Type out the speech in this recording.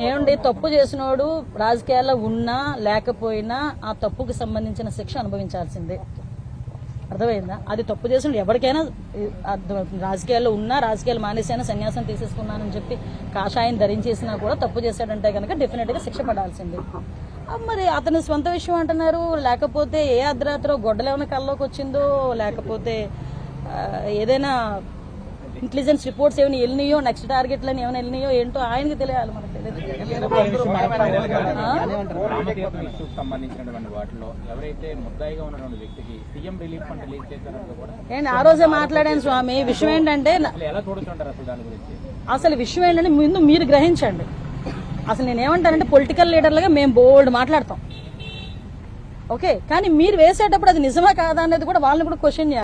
ఏమండి, తప్పు చేసినోడు రాజకీయాల్లో ఉన్నా లేకపోయినా ఆ తప్పుకు సంబంధించిన శిక్ష అనుభవించాల్సిందే. అర్థమైందా? అది తప్పు చేసిన ఎవరికైనా రాజకీయాల్లో ఉన్నా, రాజకీయాలు మానేసైనా సన్యాసం తీసేసుకున్నానని చెప్పి కాషాయం ధరించేసినా కూడా తప్పు చేశాడంటే కనుక డెఫినెట్ గా శిక్ష పడాల్సిందే. మరి అతని స్వంత విషయం అంటున్నారు, లేకపోతే ఏ అర్ధరాత్రో గొడ్డలేమైనా కల్లోకి వచ్చిందో, లేకపోతే ఏదైనా ఇంటెలిజెన్స్ రిపోర్ట్స్ ఏమైనా వెళ్ళినాయో, నెక్స్ట్ టార్గెట్లని ఏమైనా వెళ్ళినాయో ఏంటో ఆయనకి తెలియాలి, మనకు తెలియదు. నేను ఆ రోజే మాట్లాడాను స్వామి. విషయం ఏంటంటే అసలు విషయం ఏంటంటే ముందు మీరు గ్రహించండి. అసలు నేనేమంటానంటే పొలిటికల్ లీడర్లుగా మేము బోల్డ్ మాట్లాడతాం, ఓకే, కానీ మీరు వేసేటప్పుడు అది నిజమా కాదా అనేది కూడా వాళ్ళని కూడా క్వశ్చన్ చేయాలి.